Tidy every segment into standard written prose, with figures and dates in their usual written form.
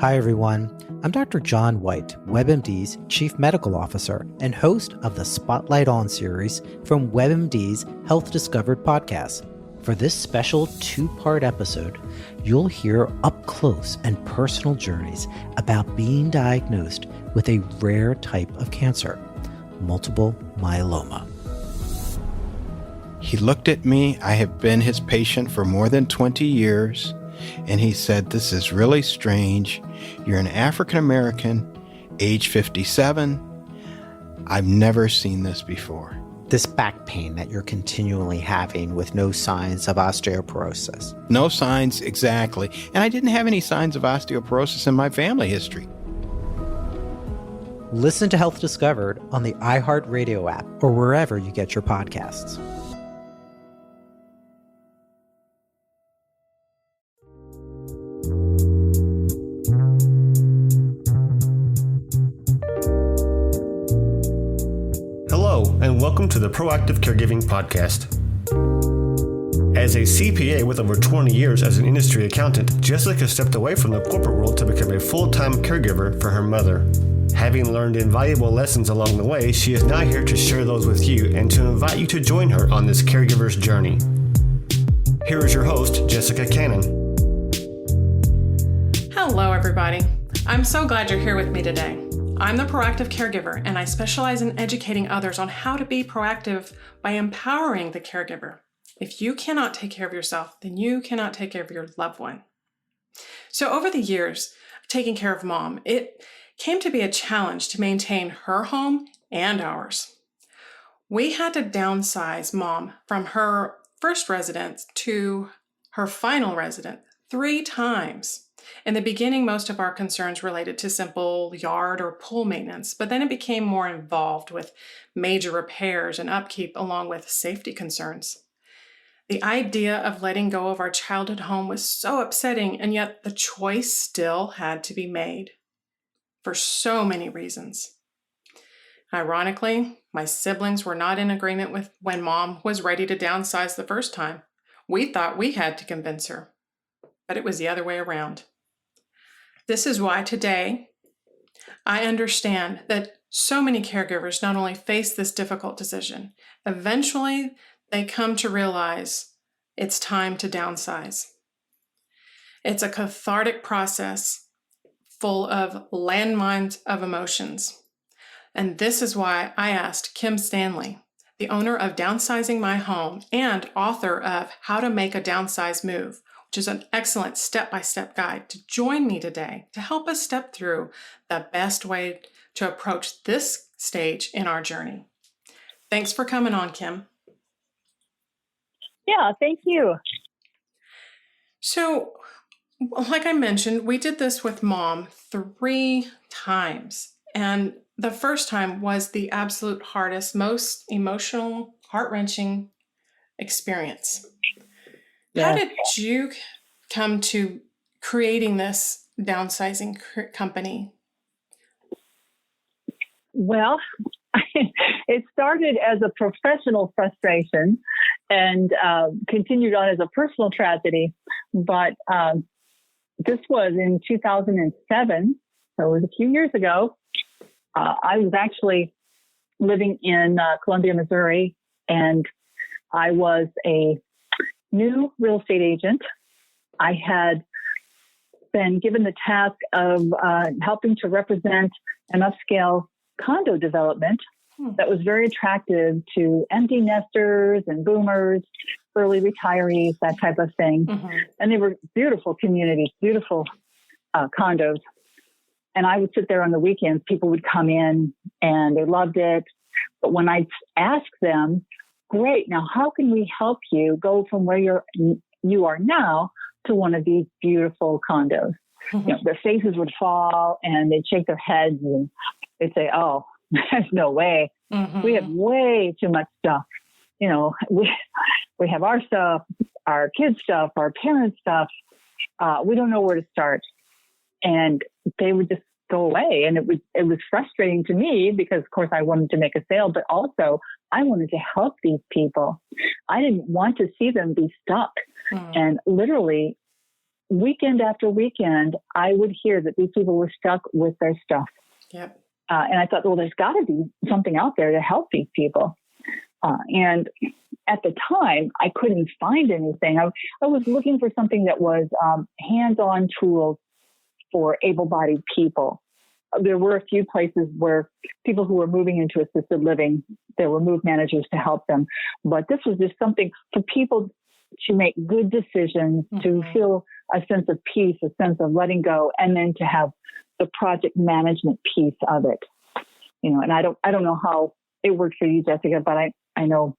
Hi, everyone. I'm Dr. John White, WebMD's Chief Medical Officer and host of the Spotlight On series from WebMD's Health Discovered podcast. For this special two-part episode, you'll hear up close and personal journeys about being diagnosed with a rare type of cancer, multiple myeloma. He looked at me. I have been his patient for more than 20 years. And he said, "This is really strange. You're an African American, age 57. I've never seen this before." This back pain that you're continually having with no signs of osteoporosis. No signs, exactly. And I didn't have any signs of osteoporosis in my family history. Listen to Health Discovered on the iHeartRadio app or wherever you get your podcasts. Hello, and welcome to the Proactive Caregiving podcast. As a CPA with over 20 years as an industry accountant, Jessica stepped away from the corporate world to become a full-time caregiver for her mother. Having learned invaluable lessons along the way, she is now here to share those with you and to invite you to join her on this caregiver's journey. Here is your host, Jessica Cannon. Hello, everybody. I'm so glad you're here with me today. I'm the Proactive Caregiver, and I specialize in educating others on how to be proactive by empowering the caregiver. If you cannot take care of yourself, then you cannot take care of your loved one. So over the years, taking care of Mom, it came to be a challenge to maintain her home and ours. We had to downsize Mom from her first residence to her final residence 3 times. In the beginning, most of our concerns related to simple yard or pool maintenance, but then it became more involved with major repairs and upkeep along with safety concerns. The idea of letting go of our childhood home was so upsetting, and yet the choice still had to be made for so many reasons. Ironically, my siblings were not in agreement with when Mom was ready to downsize the first time. We thought we had to convince her, but it was the other way around. This is why today I understand that so many caregivers not only face this difficult decision, eventually they come to realize it's time to downsize. It's a cathartic process full of landmines of emotions. And this is why I asked Kim Stanley, the owner of Downsizing My Home and author of How to Make a Downsize Move, which is an excellent step-by-step guide, to join me today to help us step through the best way to approach this stage in our journey. Thanks for coming on, Kim. Yeah, thank you. So, like I mentioned, we did this with Mom 3 times. And the first time was the absolute hardest, most emotional, heart-wrenching experience. How did you come to creating this downsizing company? Well, it started as a professional frustration and continued on as a personal tragedy. But this was in 2007, so it was a few years ago. I was actually living in Columbia, Missouri, and I was a new real estate agent. I had been given the task of helping to represent an upscale condo development that was very attractive to empty nesters and boomers, early retirees, that type of thing. Mm-hmm. And they were beautiful communities, beautiful condos. And I would sit there on the weekends. People would come in and they loved it. But when I asked them, "Great, now how can we help you go from where you are now to one of these beautiful condos?" Mm-hmm. You know, their faces would fall and they'd shake their heads and they'd say, "Oh, there's no way. Mm-hmm. We have way too much stuff. You know, we have our stuff, our kids' stuff, our parents' stuff. We don't know where to start." And they would just go away. And it was frustrating to me because, of course, I wanted to make a sale, but also I wanted to help these people. I didn't want to see them be stuck. Mm. And literally, weekend after weekend, I would hear that these people were stuck with their stuff. Yep. And I thought, well, there's got to be something out there to help these people. And at the time, I couldn't find anything. I was looking for something that was hands-on tools for able-bodied people. There were a few places where people who were moving into assisted living, there were move managers to help them. But this was just something for people to make good decisions, to feel a sense of peace, a sense of letting go, and then to have the project management piece of it. And I don't know how it worked for you, Jessica, but I know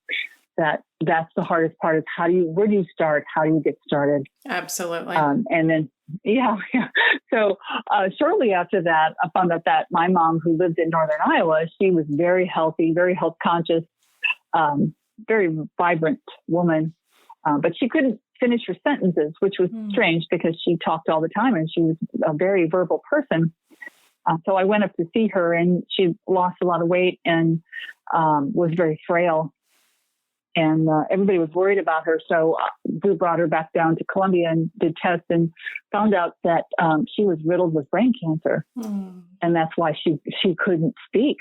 that that's the hardest part is where do you start? How do you get started? Absolutely. And then, yeah. So shortly after that, I found out that my mom, who lived in Northern Iowa, she was very healthy, very health conscious, very vibrant woman. But she couldn't finish her sentences, which was strange because she talked all the time and she was a very verbal person. So I went up to see her, and she lost a lot of weight and was very frail. And everybody was worried about her. So we brought her back down to Columbia and did tests and found out that she was riddled with brain cancer. And that's why she couldn't speak.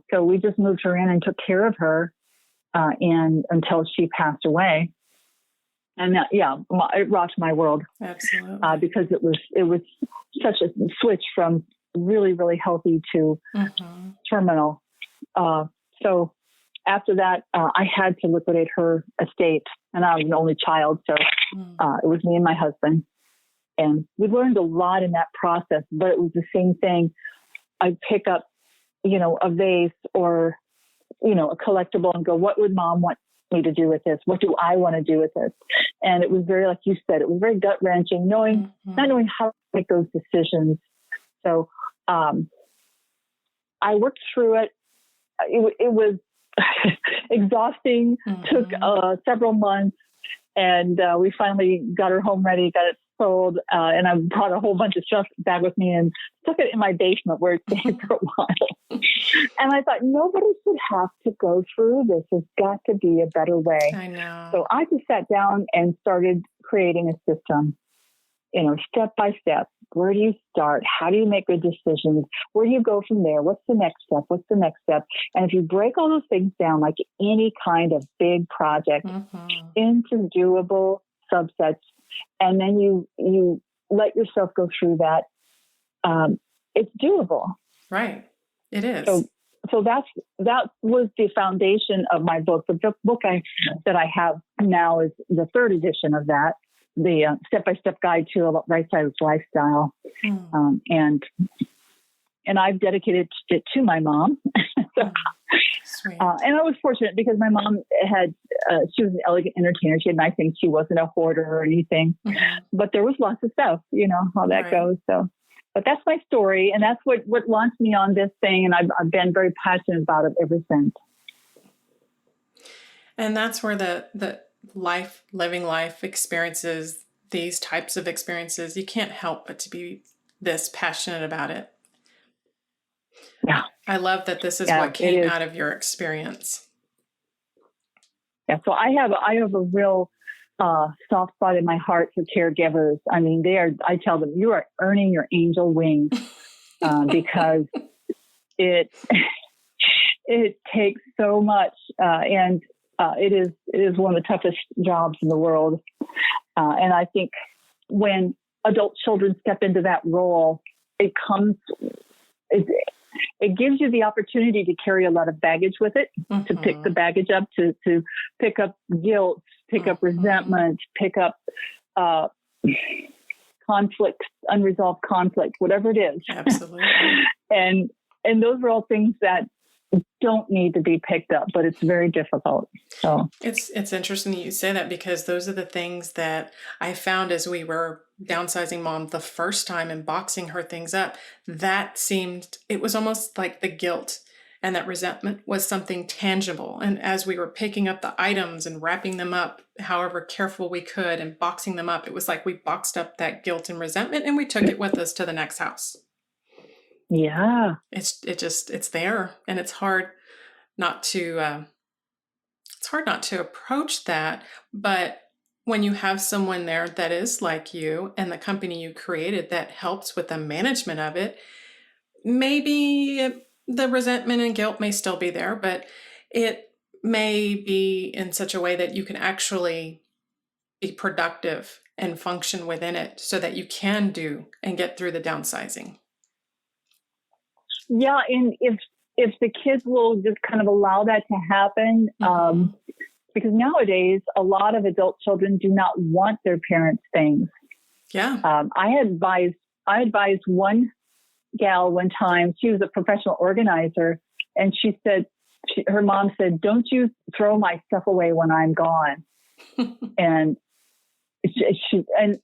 So we just moved her in and took care of her and until she passed away. And that, it rocked my world. Absolutely. Because it was such a switch from really, really healthy to terminal. So after that, I had to liquidate her estate, and I was an only child. So it was me and my husband, and we learned a lot in that process, but it was the same thing. I'd pick up, a vase or, a collectible and go, what would Mom want me to do with this? What do I want to do with this? And it was very, like you said, it was very gut wrenching, not knowing how to make those decisions. So I worked through it. It was exhausting, took several months, and we finally got her home ready, got it sold, and I brought a whole bunch of stuff back with me and stuck it in my basement where it stayed for a while. And I thought, nobody should have to go through this. There's got to be a better way. I know. So I just sat down and started creating a system, step by step. Where do you start? How do you make good decisions? Where do you go from there? What's the next step? What's the next step? And if you break all those things down, like any kind of big project, into doable subsets, and then you let yourself go through that, it's doable. Right. It is. So that was the foundation of my book. The book that I have now is the third edition of that, the step-by-step guide to a right-sized lifestyle. And I've dedicated it to my mom. Sweet. And I was fortunate because my mom she was an elegant entertainer. She had nice things. She wasn't a hoarder or anything, but there was lots of stuff, how that goes. So, but that's my story. And that's what launched me on this thing. And I've been very passionate about it ever since. And that's where the living life experiences, these types of experiences, you can't help but to be this passionate about it. Yeah. I love that this is what came out of your experience. Yeah. So I have a real soft spot in my heart for caregivers. I mean, I tell them, you are earning your angel wings because it takes so much. And it is one of the toughest jobs in the world. And I think when adult children step into that role, it gives you the opportunity to carry a lot of baggage with it, to pick the baggage up, to pick up guilt, pick up resentment, pick up conflict, unresolved conflict, whatever it is. Absolutely. And those are all things that don't need to be picked up, but it's very difficult. So it's interesting that you say that, because those are the things that I found as we were downsizing Mom the first time and boxing her things up. It was almost like the guilt and that resentment was something tangible. And as we were picking up the items and wrapping them up, however careful we could, and boxing them up, it was like we boxed up that guilt and resentment and we took it with us to the next house. Yeah. It's there, and it's hard not to approach that, but when you have someone there that is like you and the company you created that helps with the management of it, maybe the resentment and guilt may still be there, but it may be in such a way that you can actually be productive and function within it so that you can do and get through the downsizing. Yeah, and if the kids will just kind of allow that to happen, because nowadays a lot of adult children do not want their parents' things. Yeah. I advised one gal one time. She was a professional organizer, and she said, her mom said, "Don't you throw my stuff away when I'm gone." And and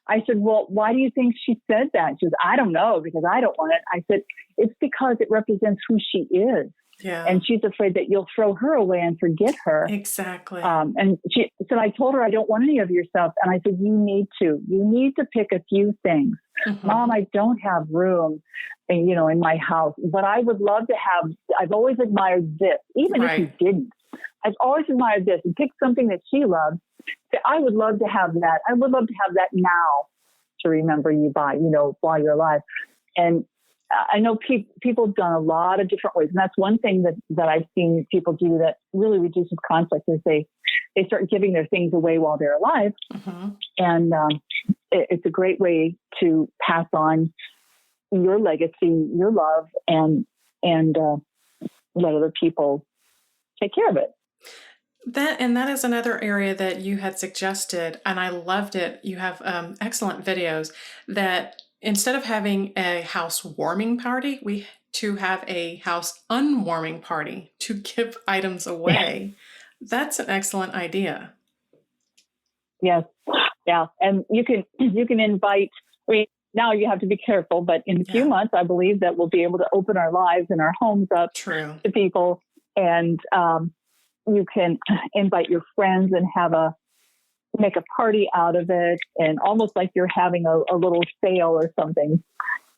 I said, "Well, why do you think she said that?" She goes, "I don't know, because I don't want it." I said, "It's because it represents who she is." Yeah. And she's afraid that you'll throw her away and forget her. Exactly. And she said, I told her, "I don't want any of your stuff." And I said, You need to pick a few things. "Mom, I don't have room, in my house, but I would love to have, I've always admired this, even if you didn't. I've always admired this," and pick something that she loves. "I would love to have that. I would love to have that now to remember you by, while you're alive." And I know people have done a lot of different ways. And that's one thing that I've seen people do that really reduces conflict is they start giving their things away while they're alive. And it's a great way to pass on your legacy, your love, and let other people take care of it. That is another area that you had suggested, and I loved it. You have excellent videos that instead of having a house warming party, we to have a house unwarming party to give items away. That's an excellent idea. Yes. Yeah. And you can invite, now you have to be careful, but in a few months, I believe that we'll be able to open our lives and our homes up to people. And you can invite your friends and make a party out of it, and almost like you're having a little sale or something.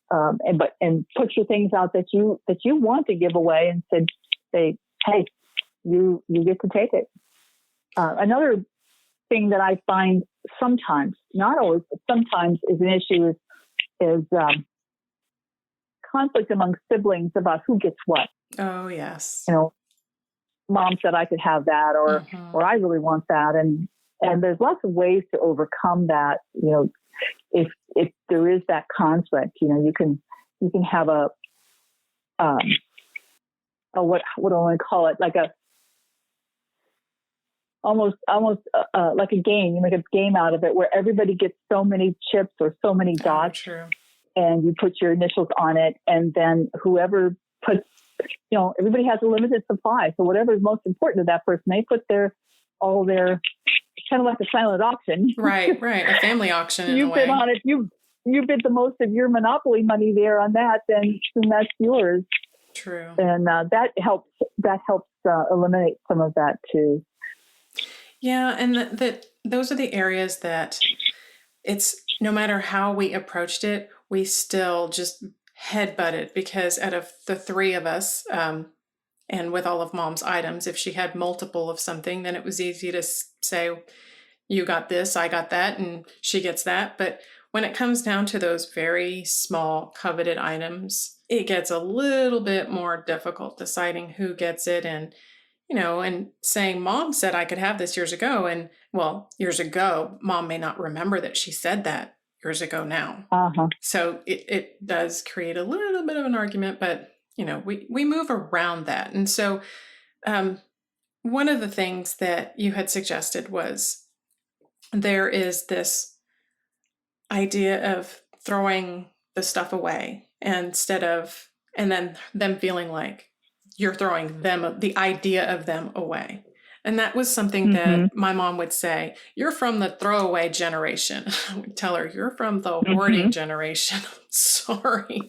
And put your things out that you want to give away, and say, "Hey, you get to take it." Another thing that I find sometimes, not always, but sometimes is an issue is conflict among siblings about who gets what. Oh, yes. Mom said I could have that, or I really want that. And there's lots of ways to overcome that. If there is that conflict, you can have what do I want to call it? Like almost like a game. You make a game out of it where everybody gets so many chips or so many dots, and you put your initials on it, and then whoever puts, everybody has a limited supply. So whatever is most important to that person, they put all their, kind of like a silent auction. Right. A family auction. You bid on it. You bid the most of your monopoly money there on that, then that's yours. True. And that helps eliminate some of that too. Yeah. And those are the areas that it's, no matter how we approached it, we still just headbutted, because out of the three of us, and with all of Mom's items, if she had multiple of something, then it was easy to say, "You got this, I got that, and she gets that." But when it comes down to those very small coveted items, it gets a little bit more difficult deciding who gets it, and saying, "Mom said I could have this years ago." And years ago, Mom may not remember that she said that years ago now. So it does create a little bit of an argument, but we move around that. And so one of the things that you had suggested was there is this idea of throwing the stuff away and then them feeling like you're throwing the idea of them away. And that was something that my mom would say, "You're from the throwaway generation." I would tell her, "You're from the hoarding generation." Sorry.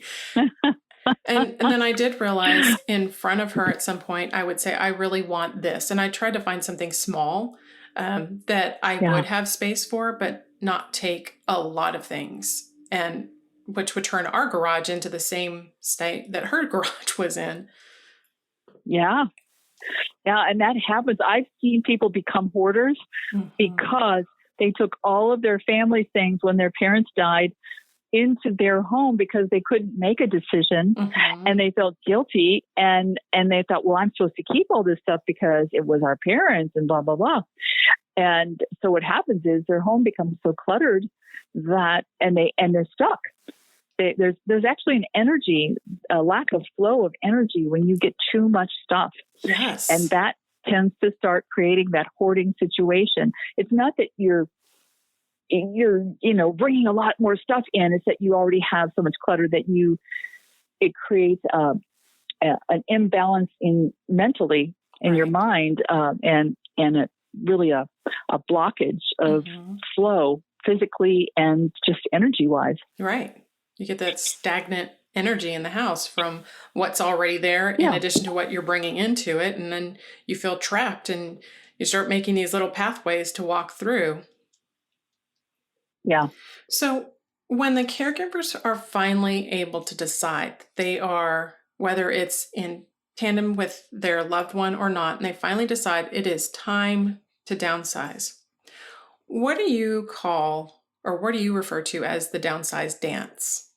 And then I did realize in front of her at some point, I would say, "I really want this." And I tried to find something small that I would have space for, but not take a lot of things, and which would turn our garage into the same state that her garage was in. Yeah. Yeah. And that happens. I've seen people become hoarders because They took all of their family things when their parents died into their home because they couldn't make a decision, and they felt guilty, and they thought, well, I'm supposed to keep all this stuff because it was our parents and blah, blah, blah. And so what happens is their home becomes so cluttered that, and they're stuck. There's actually an energy, a lack of flow of energy when you get too much stuff. Yes. And that tends to start creating that hoarding situation. It's not that you're bringing a lot more stuff in. It's that you already have so much clutter that it creates an imbalance mentally in your mind, and really a blockage of flow physically and just energy wise. Right. You get that stagnant energy in the house from what's already there in addition to what you're bringing into it. And then you feel trapped and you start making these little pathways to walk through. Yeah. So when the caregivers are finally able to decide they are, whether it's in tandem with their loved one or not, and they finally decide it is time to downsize, what do you call, or what do you refer to as the downsize dance?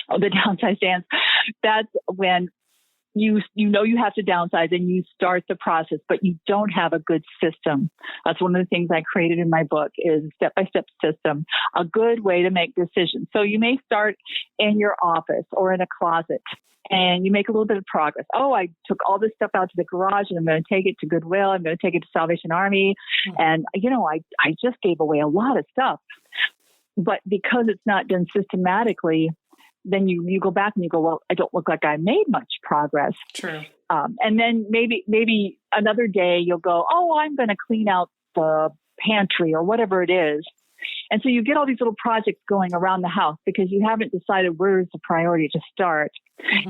Oh, the downsize dance. That's when you have to downsize and you start the process, but you don't have a good system. That's one of the things I created in my book is step-by-step system, a good way to make decisions. So you may start in your office or in a closet and you make a little bit of progress. Oh, I took all this stuff out to the garage and I'm going to take it to Goodwill. I'm going to take it to Salvation Army. And, I just gave away a lot of stuff. But because it's not done systematically, then you go back and you go, well, I don't look like I made much progress. True. And then maybe another day you'll go, oh, I'm going to clean out the pantry or whatever it is. And so you get all these little projects going around the house because you haven't decided where's the priority to start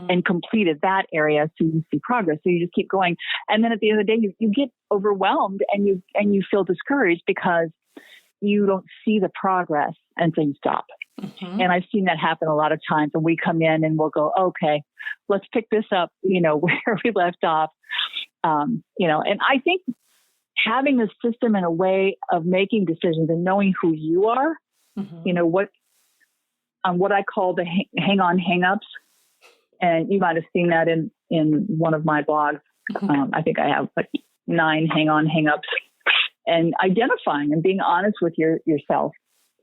and completed that area so you see progress. So you just keep going. And then at the end of the day, you get overwhelmed and you feel discouraged because you don't see the progress, and so you stop. And I've seen that happen a lot of times. And we come in and we'll go, okay, let's pick this up, where we left off. And I think having a system and a way of making decisions and knowing who you are, what I call the hang-on hang-ups. And you might have seen that in one of my blogs. I think I have like 9 hang-on hang-ups. And identifying and being honest with yourself.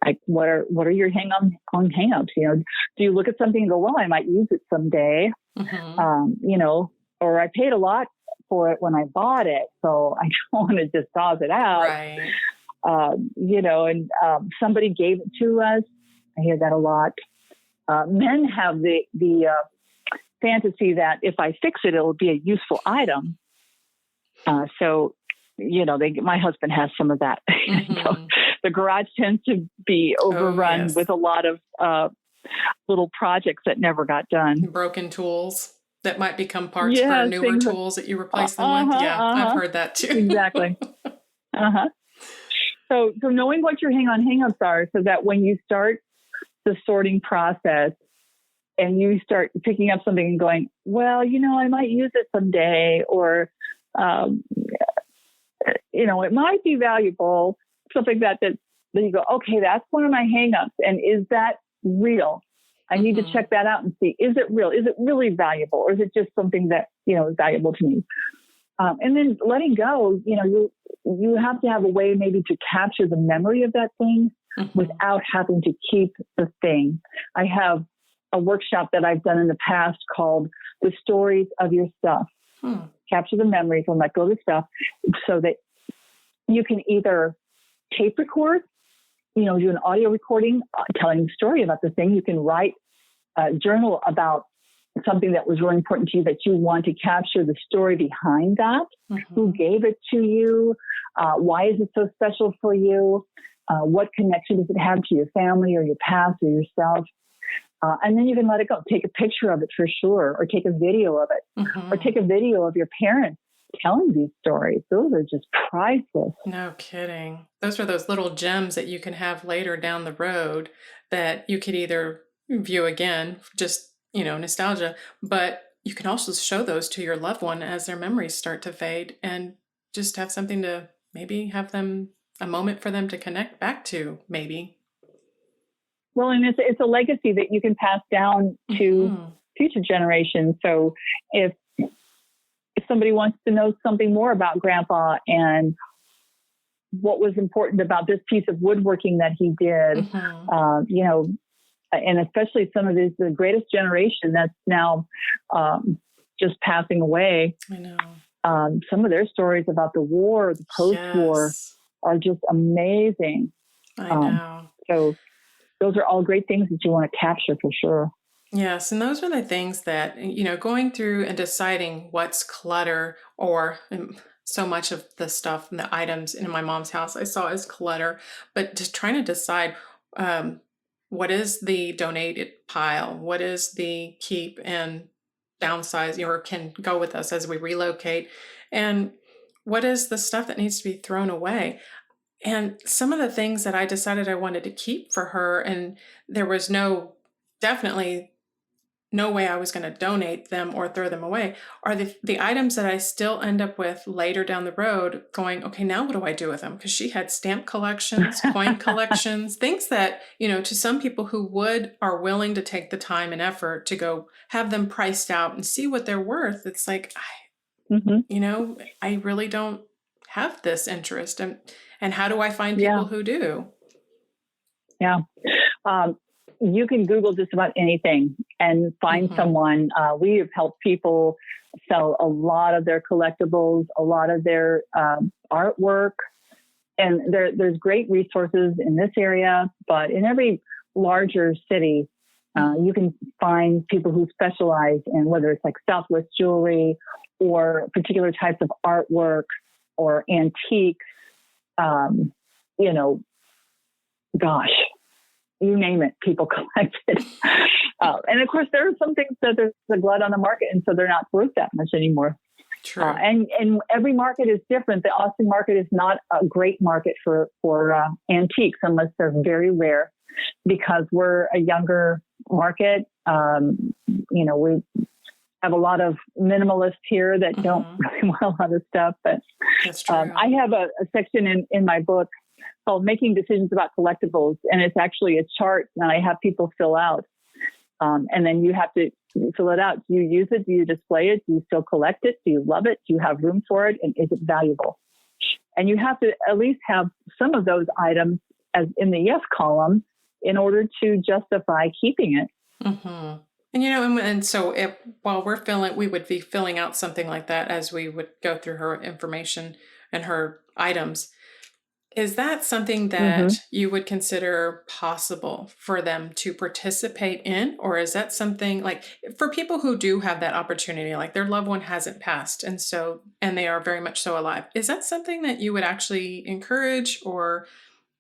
Like, what are your hang-on hang-ups? Do you look at something and go, well, I might use it someday, or I paid a lot for it when I bought it, so I don't want to just toss it out. Right. Somebody gave it to us. I hear that a lot. Men have the fantasy that if I fix it, it'll be a useful item. My husband has some of that. So the garage tends to be overrun with a lot of little projects that never got done. Broken tools that might become parts for newer tools that you replace them with. Yeah, I've heard that too. Exactly. So knowing what your hang-on hang-ups are so that when you start the sorting process and you start picking up something and going, well, I might use it someday, or it might be valuable, something that then you go, okay, that's one of my hangups. And is that real? I need to check that out and see, is it real? Is it really valuable? Or is it just something that, is valuable to me? And then letting go, you have to have a way maybe to capture the memory of that thing without having to keep the thing. I have a workshop that I've done in the past called The Stories of Your Stuff. Capture the memories and let go of the stuff so that you can either tape record, do an audio recording telling the story about the thing. You can write a journal about something that was really important to you that you want to capture the story behind that. Who gave it to you? Why is it so special for you? What connection does it have to your family or your past or yourself? And then you can let it go. Take a picture of it for sure, or take a video of it, or take a video of your parents telling these stories. Those are just priceless. No kidding. Those are those little gems that you can have later down the road that you could either view again, just, nostalgia, but you can also show those to your loved one as their memories start to fade and just have something to maybe have them a moment for them to connect back to, maybe. Well, and it's a legacy that you can pass down to future generations. So if somebody wants to know something more about Grandpa and what was important about this piece of woodworking that he did, you know, and especially some of the greatest generation that's now just passing away. I know. Some of their stories about the war, the post-war, are just amazing. I know. So those are all great things that you want to capture for sure. Yes. And those are the things that, you know, going through and deciding what's clutter, or so much of the stuff and the items in my mom's house I saw as clutter, but just trying to decide what is the donated pile, what is the keep and downsize, or can go with us as we relocate, and what is the stuff that needs to be thrown away. And some of the things that I decided I wanted to keep for her, and there was definitely no way I was going to donate them or throw them away, are the items that I still end up with later down the road going, okay, now what do I do with them? Because she had stamp collections, coin collections, things that, you know, to some people who are willing to take the time and effort to go have them priced out and see what they're worth. It's like, you know, I really don't have this interest. And how do I find people who do? Yeah. You can Google just about anything and find someone. We have helped people sell a lot of their collectibles, a lot of their artwork. And there's great resources in this area, but in every larger city, you can find people who specialize in whether it's like Southwest jewelry or particular types of artwork or antiques. You know, gosh, you name it, people collect it. And of course, there are some things that there's a glut on the market, and so they're not worth that much anymore. True. And every market is different. The Austin market is not a great market for antiques unless they're very rare, because we're a younger market. You know, we have a lot of minimalists here that don't really want a lot of stuff. But that's true. I have a section in my book called Making Decisions About Collectibles. And it's actually a chart that I have people fill out. And then you have to fill it out. Do you use it? Do you display it? Do you still collect it? Do you love it? Do you have room for it? And is it valuable? And you have to at least have some of those items as in the yes column in order to justify keeping it. And, you know, and so while we would be filling out something like that as we would go through her information and her items. Is that something that you would consider possible for them to participate in? Or is that something like for people who do have that opportunity, like their loved one hasn't passed and they are very much so alive? Is that something that you would actually encourage or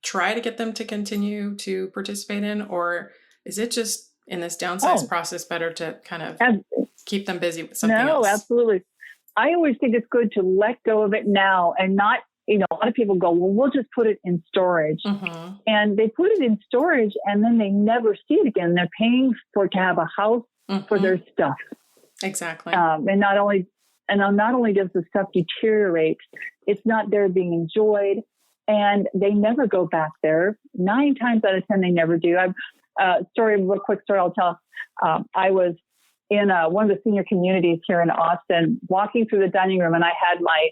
try to get them to continue to participate in? Or is it just in this downsize process better to kind of keep them busy with something else? No, absolutely. I always think it's good to let go of it now and not, you know, a lot of people go, well, we'll just put it in storage. And they put it in storage and then they never see it again. They're paying to have a house for their stuff. Exactly. And not only does the stuff deteriorate, it's not there being enjoyed, and they never go back there. 9 times out of 10, they never do. Real quick story I'll tell. I was in one of the senior communities here in Austin, walking through the dining room, and I had my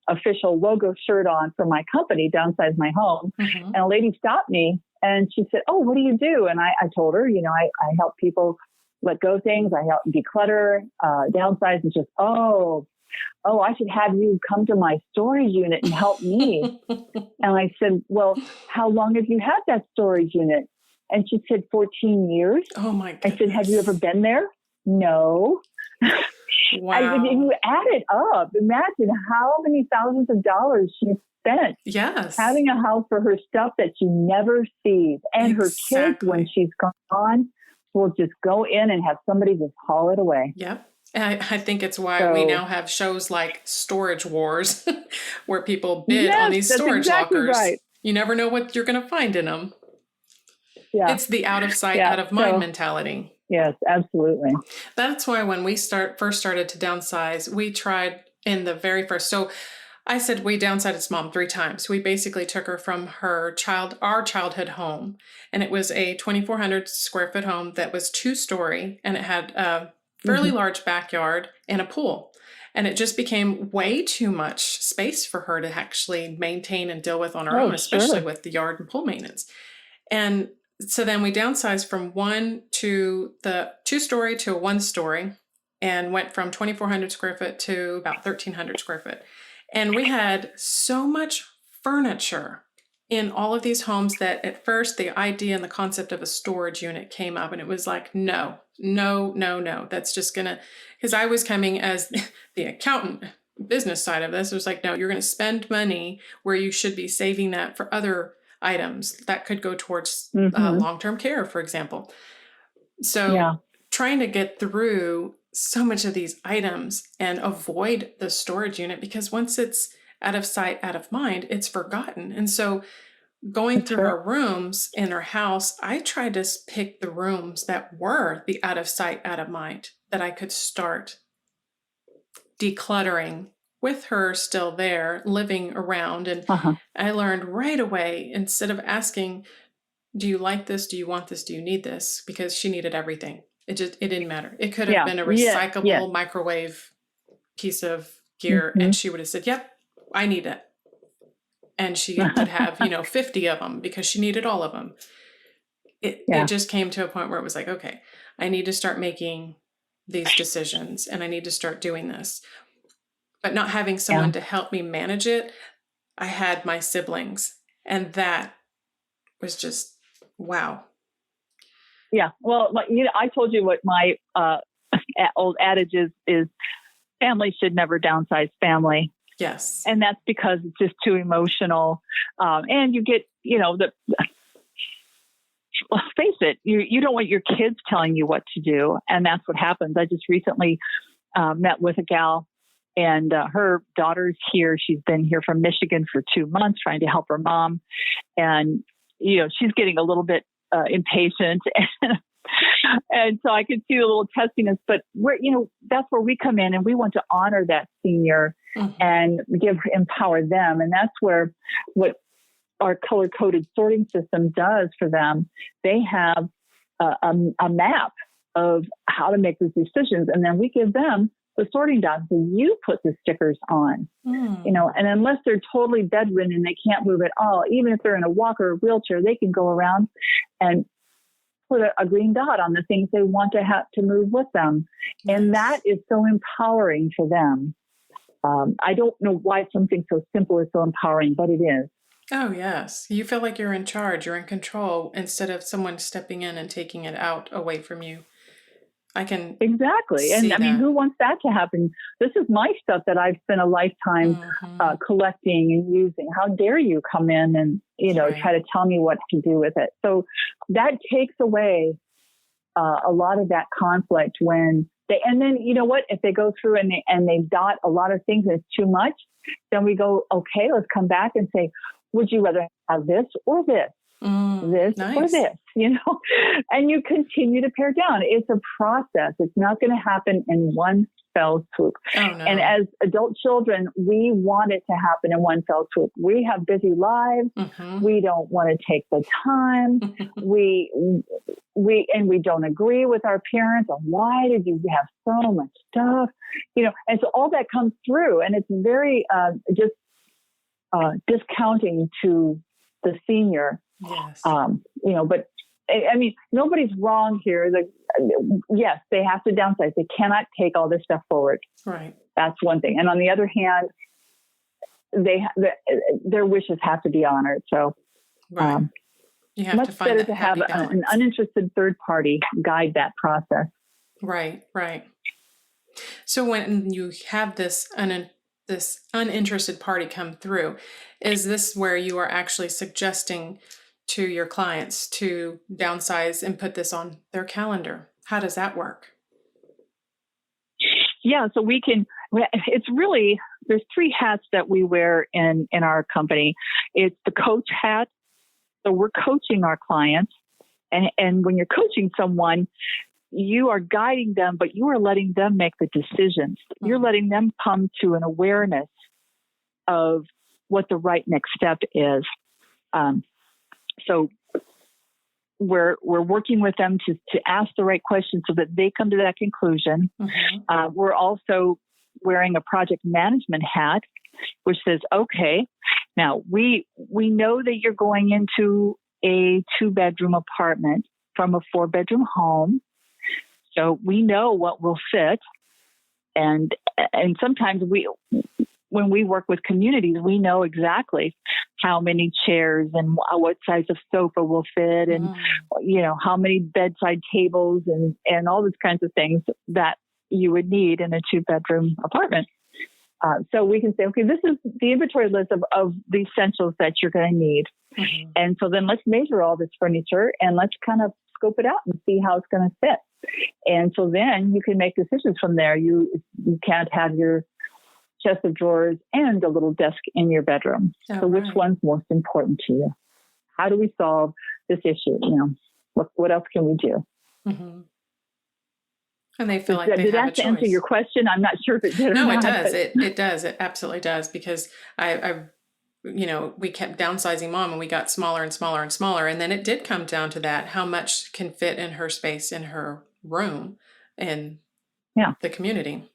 official logo shirt on for my company, Downsize My Home. And a lady stopped me and she said, "Oh, what do you do?" And I told her, you know, I help people let go things. I help declutter, downsize, and just, oh, I should have you come to my storage unit and help me. And I said, "Well, how long have you had that storage unit?" And she said, 14 years. Oh my goodness. I said, "Have you ever been there?" "No." Wow. I said, if you add it up, imagine how many thousands of dollars she spent having a house for her stuff that she never sees. And her kids, when she's gone, will just go in and have somebody just haul it away. Yep. And I think it's why we now have shows like Storage Wars, where people bid on these storage lockers. Right. You never know what you're going to find in them. Yeah. It's the out of sight, out of mind mentality. Yes, absolutely. That's why when we first started to downsize, we tried in the very first. So I said we downsized mom 3 times. We basically took her from our childhood home, and it was a 2,400 square foot home that was 2-story, and it had a fairly large backyard and a pool. And it just became way too much space for her to actually maintain and deal with on her own, especially with the yard and pool maintenance. And so then we downsized from the 2-story to a 1-story, and went from 2,400 square foot to about 1,300 square foot. And we had so much furniture in all of these homes that at first the idea and the concept of a storage unit came up, and it was like, no. That's just because I was coming as the accountant business side of this. It was like, no, you're going to spend money where you should be saving that for other items that could go towards long-term care, for example. So trying to get through so much of these items and avoid the storage unit, because once it's out of sight, out of mind, it's forgotten. And so going through her rooms in her house, I tried to pick the rooms that were the out of sight, out of mind, that I could start decluttering with her still there, living around. And I learned right away, instead of asking, do you like this? Do you want this? Do you need this? Because she needed everything. It didn't matter. It could have been a recyclable microwave piece of gear. And she would have said, yep, I need it. And she would have, 50 of them because she needed all of them. It just came to a point where it was like, okay, I need to start making these decisions, and I need to start doing this. But not having someone to help me manage it, I had my siblings, and that was just, wow. Yeah. Well, I told you what my old adage is family should never downsize family. Yes. And that's because it's just too emotional. And you get, face it, you don't want your kids telling you what to do. And that's what happens. I just recently met with a gal, and her daughter's here. She's been here from Michigan for 2 months trying to help her mom. And, she's getting a little bit impatient. And so I could see a little testiness, but that's where we come in, and we want to honor that senior and empower them. And that's where what our color-coded sorting system does for them. They have a map of how to make these decisions, and then we give them the sorting dots. So you put the stickers on, and unless they're totally bedridden and they can't move at all, even if they're in a walker or wheelchair, they can go around and put a green dot on the things they want to have to move with them. And that is so empowering for them. I don't know why something so simple is so empowering, but it is. Oh, yes. You feel like you're in charge, you're in control, instead of someone stepping in and taking it out away from you. I can exactly. And I mean, who wants that to happen? This is my stuff that I've spent a lifetime collecting and using. How dare you come in and, try to tell me what to do with it? So that takes away a lot of that conflict when and then, if they go through and they dot a lot of things and it's too much, then we go, okay, let's come back and say, would you rather have this or this? This or this, and you continue to pare down. It's a process. It's not going to happen in one fell swoop. Oh, no. And as adult children, we want it to happen in one fell swoop. We have busy lives. We don't want to take the time. we don't agree with our parents on why did you have so much stuff, and so all that comes through, and it's very discounting to the senior. Yes. But I mean, nobody's wrong here. Yes, they have to downsize. They cannot take all this stuff forward. Right. That's one thing. And on the other hand, their wishes have to be honored. So, you have much to find better to have an uninterested third party guide that process. Right. Right. So when you have this uninterested party come through, is this where you are actually suggesting to your clients to downsize and put this on their calendar? How does that work? Yeah, so it's really, there's 3 hats that we wear in our company. It's the coach hat. So we're coaching our clients. And when you're coaching someone, you are guiding them, but you are letting them make the decisions. You're letting them come to an awareness of what the right next step is. So we're working with them to ask the right questions so that they come to that conclusion. Mm-hmm. We're also wearing a project management hat, which says, okay, now we know that you're going into a 2-bedroom apartment from a 4-bedroom home. So we know what will fit. And sometimes when we work with communities, we know exactly how many chairs and what size of sofa will fit and, how many bedside tables and all these kinds of things that you would need in a 2-bedroom apartment. So we can say, okay, this is the inventory list of the essentials that you're going to need. Mm-hmm. And so then let's measure all this furniture and let's kind of scope it out and see how it's going to fit. And so then you can make decisions from there. You can't have your chest of drawers and a little desk in your bedroom. Oh, so which right. one's most important to you? How do we solve this issue? What else can we do? Mm-hmm. And they feel like they did have a that choice. answer your question? I'm not sure if it did or No, not. it does. It does. It absolutely does. Because I we kept downsizing Mom and we got smaller and smaller and smaller. And then it did come down to that, how much can fit in her space, in her room, in the community.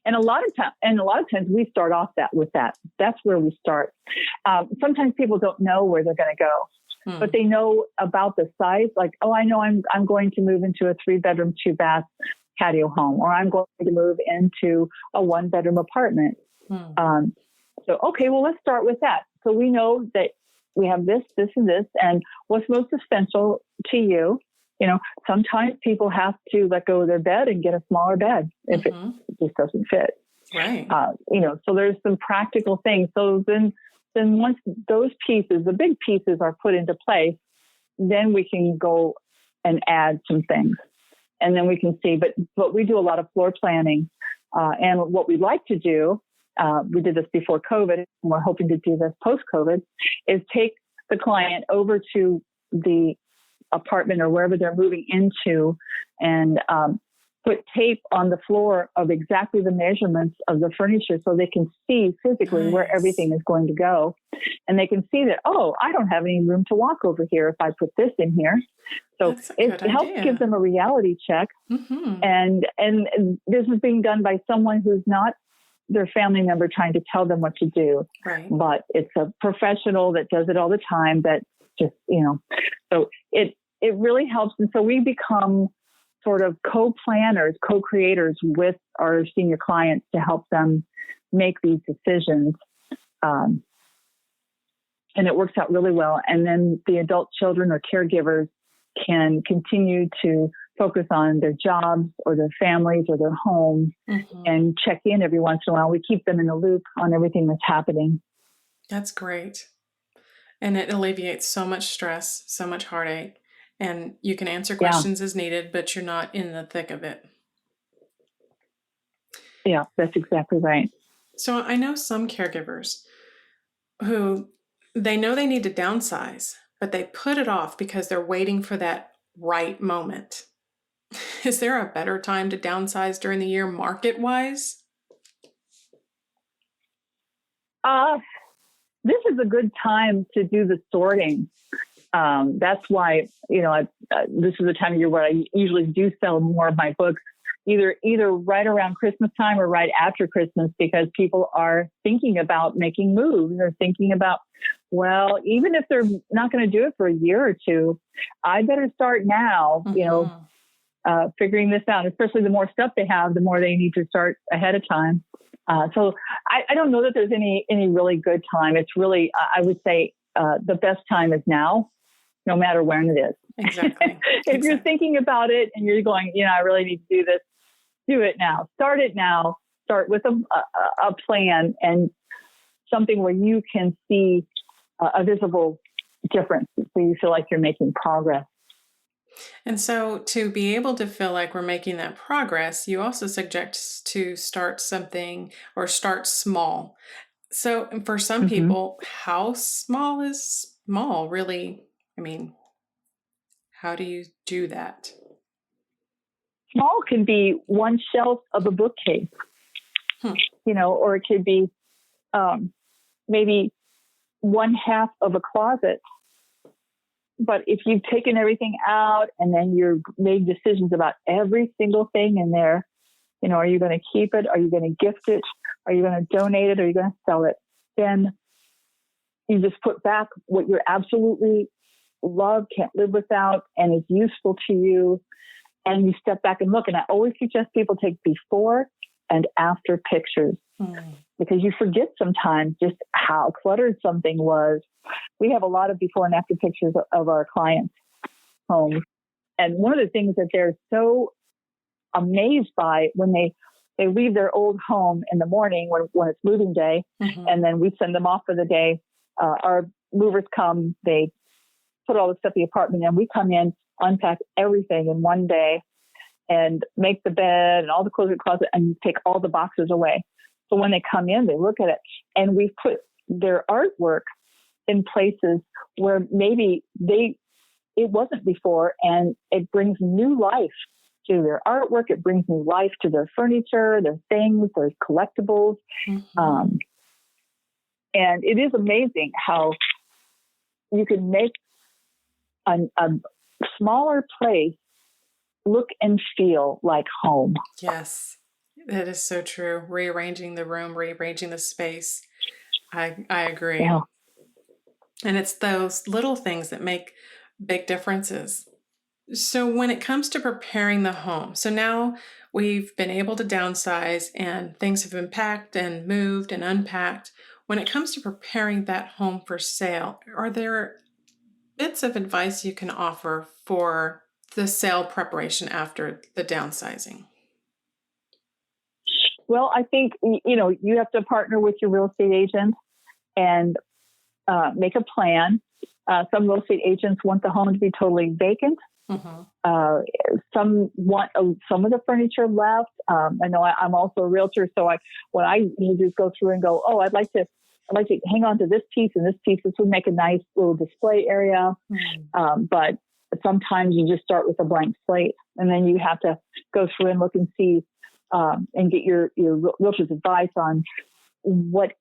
And a lot of times we start off with that. That's where we start. Sometimes people don't know where they're going to go, but they know about the size. Like, oh, I know I'm going to move into a 3-bedroom, 2-bath patio home, or I'm going to move into a 1-bedroom apartment. So, okay, well, let's start with that. So we know that we have this, this, and this, and what's most essential to you. Sometimes people have to let go of their bed and get a smaller bed if it just doesn't fit. Right. So there's some practical things. So then once those pieces, the big pieces, are put into place, then we can go and add some things. And then we can see, but we do a lot of floor planning. And what we like to do, we did this before COVID, and we're hoping to do this post-COVID, is take the client over to the apartment or wherever they're moving into and put tape on the floor of exactly the measurements of the furniture so they can see physically where everything is going to go. And they can see that, oh, I don't have any room to walk over here if I put this in here. So it helps give them a reality check. Mm-hmm. And this is being done by someone who's not their family member trying to tell them what to do. Right. But it's a professional that does it all the time that just, so it really helps. And so we become sort of co-planners, co-creators with our senior clients to help them make these decisions. And it works out really well. And then the adult children or caregivers can continue to focus on their jobs or their families or their homes and check in every once in a while. We keep them in the loop on everything that's happening. That's great. And it alleviates so much stress, so much heartache. And you can answer questions as needed, but you're not in the thick of it. Yeah, that's exactly right. So I know some caregivers who they know they need to downsize, but they put it off because they're waiting for that right moment. Is there a better time to downsize during the year market-wise? This is a good time to do the sorting. That's why, this is the time of year where I usually do sell more of my books, either right around Christmas time or right after Christmas, because people are thinking about making moves. They're thinking about, well, even if they're not going to do it for a year or two, I better start now, figuring this out. Especially the more stuff they have, the more they need to start ahead of time. So I don't know that there's any really good time. It's really, I would say, the best time is now, no matter when it is. Exactly. If you're thinking about it and you're going, I really need to do this, do it now. Start it now. Start with a plan and something where you can see a visible difference, so you feel like you're making progress. And so to be able to feel like we're making that progress, you also suggest to start something or start small. So for some people, how small is small, really? I mean, how do you do that? Small can be one shelf of a bookcase, or it could be maybe one half of a closet. But if you've taken everything out and then you're made decisions about every single thing in there, are you going to keep it? Are you going to gift it? Are you going to donate it? Are you going to sell it? Then you just put back what you absolutely love, can't live without, and is useful to you. And you step back and look. And I always suggest people take before and after pictures because you forget sometimes just how cluttered something was. We have a lot of before and after pictures of our clients' homes. And one of the things that they're so amazed by when they leave their old home in the morning when it's moving day, and then we send them off for the day. Our movers come, they put all the stuff in the apartment, and we come in, unpack everything in one day and make the bed and all the clothes in the closet and take all the boxes away. So when they come in, they look at it, and we've put their artwork in places where maybe it wasn't before, and it brings new life to their artwork. It brings new life to their furniture, their things, their collectibles. And it is amazing how you can make a smaller place look and feel like home. Yes, that is so true. Rearranging the room, rearranging the space. I agree. Yeah. And it's those little things that make big differences. So when it comes to preparing the home, so now we've been able to downsize and things have been packed and moved and unpacked. When it comes to preparing that home for sale, are there bits of advice you can offer for the sale preparation after the downsizing? Well, I think, you have to partner with your real estate agent and make a plan. Some real estate agents want the home to be totally vacant. Some want some of the furniture left. I know I'm also a realtor, so what I need to do is go through and go, I'd like to hang on to this piece and this piece. This would make a nice little display area. But sometimes you just start with a blank slate, and then you have to go through and look and see and get your realtor's advice on what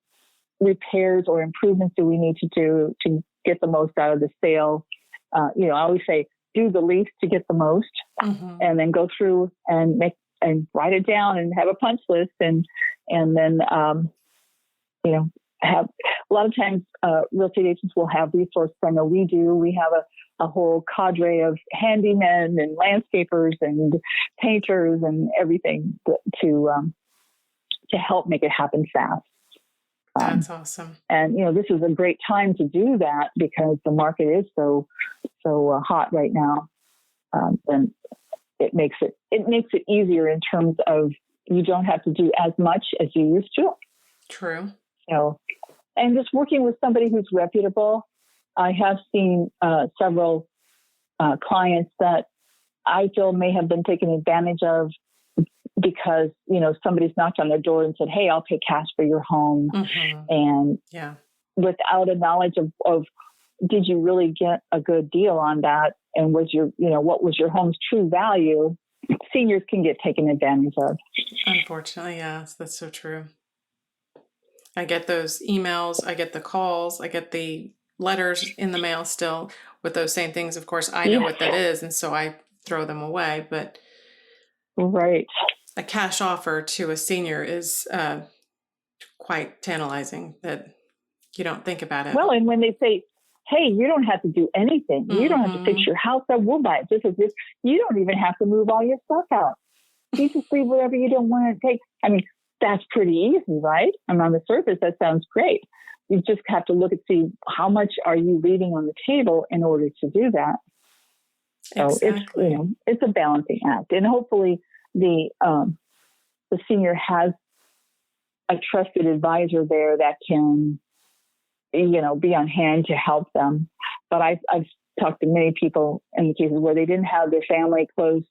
repairs or improvements do we need to do to get the most out of the sale. I always say, do the least to get the most, and then go through and write it down and have a punch list, and then have a lot of times real estate agents will have resources. I know we do. We have a whole cadre of handymen and landscapers and painters and everything to help make it happen fast. That's awesome. And, this is a great time to do that because the market is so hot right now. And it makes it easier in terms of you don't have to do as much as you used to. True. And just working with somebody who's reputable. I have seen several clients that I feel may have been taken advantage of because, somebody's knocked on their door and said, hey, I'll pay cash for your home. And without a knowledge of did you really get a good deal on that? And was what was your home's true value? Seniors can get taken advantage of. Unfortunately, yes, that's so true. I get those emails, I get the calls, I get the letters in the mail still with those same things. Of course, I know what that is, and so I throw them away. But right, a cash offer to a senior is quite tantalizing that you don't think about it. Well, and when they say, hey, you don't have to do anything. You don't have to fix your house. I will buy it. Just as if you don't even have to move all your stuff out. You just leave whatever you don't want to take. I mean, that's pretty easy, right? And on the surface, that sounds great. You just have to look and see how much are you leaving on the table in order to do that. So exactly. It's a balancing act. And hopefully the senior has a trusted advisor there that can be on hand to help them. But I've talked to many people in the cases where they didn't have their family close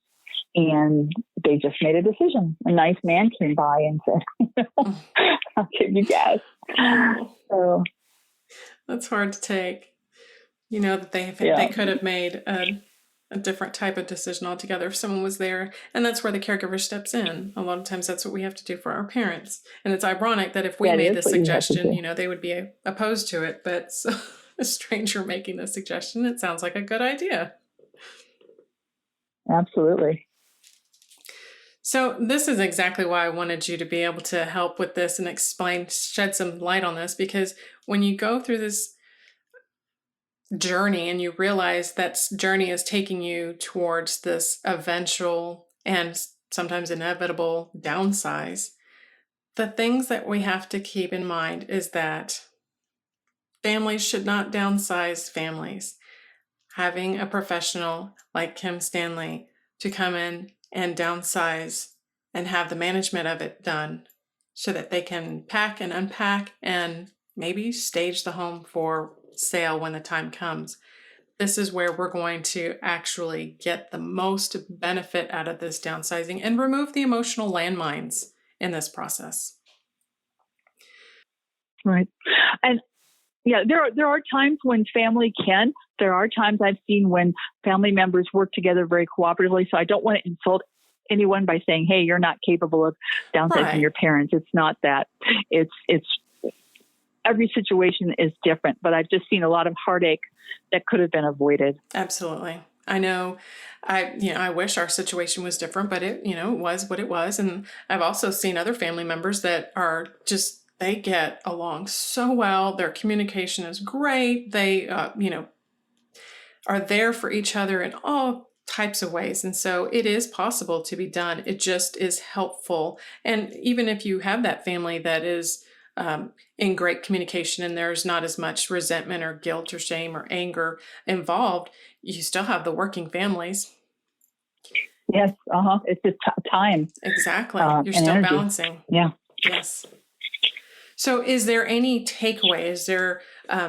and they just made a decision. A nice man came by and said, I'll give you gas. So that's hard to take. That they could have made a a different type of decision altogether if someone was there. And that's where the caregiver steps in. A lot of times that's what we have to do for our parents. And it's ironic that if we made the suggestion, they would be opposed to it. But so, a stranger making the suggestion, it sounds like a good idea. Absolutely. So this is exactly why I wanted you to be able to help with this and explain, shed some light on this, because when you go through this journey and you realize that journey is taking you towards this eventual and sometimes inevitable downsize, the things that we have to keep in mind is that families should not downsize families. Having a professional like Kim Stanley to come in and downsize and have the management of it done so that they can pack and unpack and maybe stage the home for sale when the time comes. This is where we're going to actually get the most benefit out of this downsizing and remove the emotional landmines in this process. Right. And yeah, there are times when family can. There are times I've seen when family members work together very cooperatively. So I don't want to insult anyone by saying, hey, you're not capable of downsizing your parents. It's not that. It's every situation is different, but I've just seen a lot of heartache that could have been avoided. Absolutely. I know. I wish our situation was different, but it was what it was. And I've also seen other family members that are just, they get along so well. Their communication is great. They, are there for each other in all types of ways. And so it is possible to be done. It just is helpful. And even if you have that family that is in great communication and there's not as much resentment or guilt or shame or anger involved, you still have the working families. Yes. It's just time. Exactly. You're still energy. Balancing. Yeah. Yes. So is there any takeaway? Is there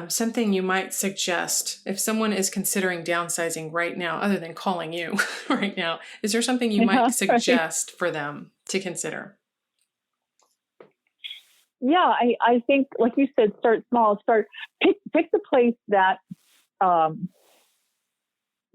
something you might suggest if someone is considering downsizing right now, other than calling you right now? Is there something you might suggest for them to consider? Yeah, I think, like you said, start small. Pick the place that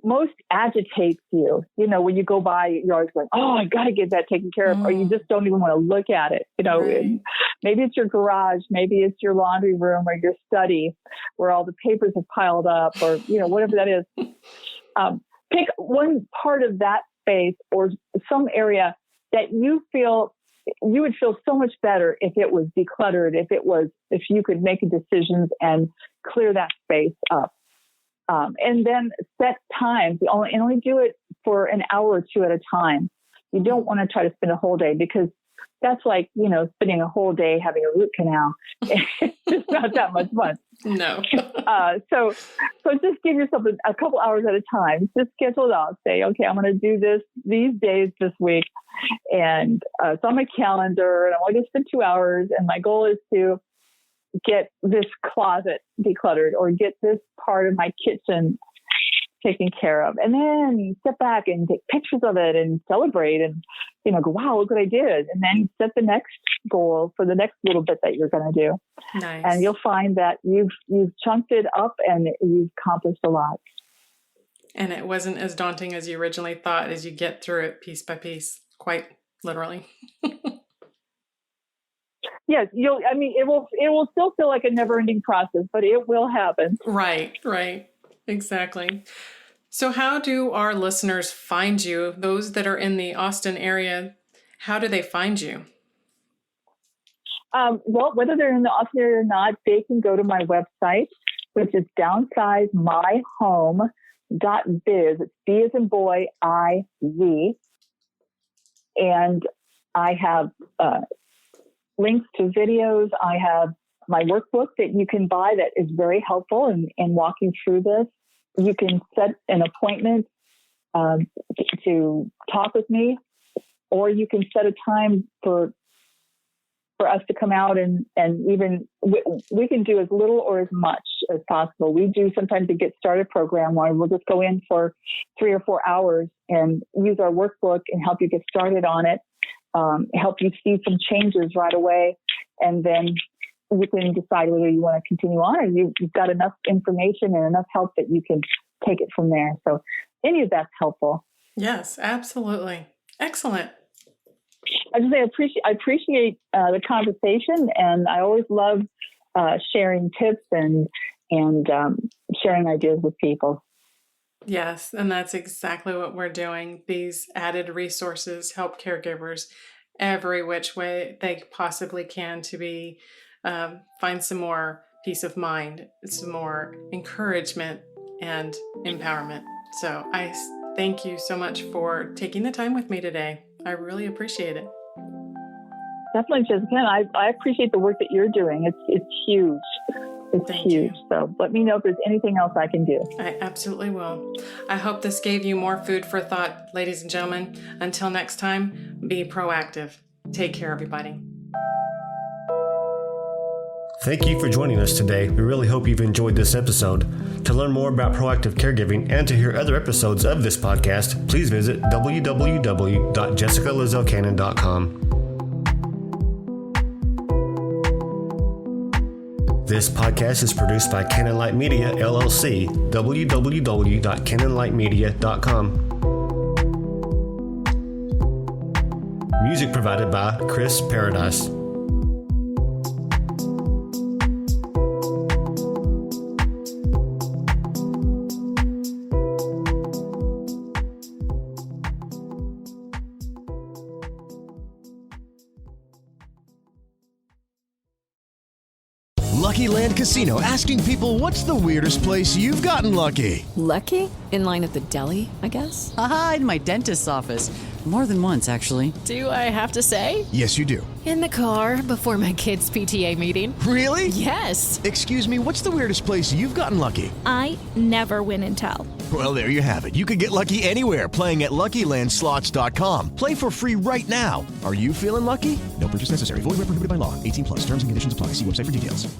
most agitates you. When you go by, you're always going, oh, I got to get that taken care of. Or you just don't even want to look at it. Right. Maybe it's your garage, maybe it's your laundry room or your study where all the papers have piled up, or, whatever that is. Pick one part of that space or some area that you feel you would feel so much better if it was decluttered, if you could make decisions and clear that space up. And then set times. Only do it for an hour or two at a time. You don't want to try to spend a whole day, because that's like, spending a whole day having a root canal. It's not that much fun. No. So just give yourself a couple hours at a time. Just schedule it out. Say, okay, I'm going to do this these days this week. And it's on my calendar, and I'm only going to spend 2 hours. And my goal is to get this closet decluttered or get this part of my kitchen taken care of. And then you step back and take pictures of it and celebrate and, go, wow, look what I did. And then set the next goal for the next little bit that you're going to do. Nice. And you'll find that you've chunked it up and you've accomplished a lot. And it wasn't as daunting as you originally thought as you get through it piece by piece, quite literally. Yes, it will still feel like a never-ending process, but it will happen. Right. Exactly. So how do our listeners find you? Those that are in the Austin area, how do they find you? Well, whether they're in the Austin area or not, they can go to my website, which is downsizemyhome.biz. It's B as in boy, I-Z. And I have links to videos. I have my workbook that you can buy that is very helpful in walking through this. You can set an appointment to talk with me, or you can set a time for us to come out and even we can do as little or as much as possible. We do sometimes a get started program where we'll just go in for 3 or 4 hours and use our workbook and help you get started on it, help you see some changes right away, and then you can decide whether you want to continue on or you've got enough information and enough help that you can take it from there. So any of that's helpful. Yes, absolutely. Excellent. I just say I appreciate the conversation, and I always love sharing tips and sharing ideas with people. Yes, and that's exactly what we're doing. These added resources help caregivers every which way they possibly can to be find some more peace of mind, some more encouragement and empowerment. So I thank you so much for taking the time with me today. I really appreciate it. Definitely, Jessica. I appreciate the work that you're doing. It's huge. It's huge. So let me know if there's anything else I can do. I absolutely will. I hope this gave you more food for thought, ladies and gentlemen. Until next time, be proactive. Take care, everybody. Thank you for joining us today. We really hope you've enjoyed this episode. To learn more about proactive caregiving and to hear other episodes of this podcast, please visit www.jessicalazelcannon.com. This podcast is produced by Cannon Light Media, LLC, www.cannonlightmedia.com. Music provided by Chris Paradise. Lucky Land Casino, asking people, what's the weirdest place you've gotten lucky? Lucky? In line at the deli, I guess? Aha, in my dentist's office. More than once, actually. Do I have to say? Yes, you do. In the car before my kids' PTA meeting. Really? Yes. Excuse me, what's the weirdest place you've gotten lucky? I never win and tell. Well, there you have it. You can get lucky anywhere, playing at LuckyLandSlots.com. Play for free right now. Are you feeling lucky? No purchase necessary. Void where prohibited by law. 18+. Terms and conditions apply. See website for details.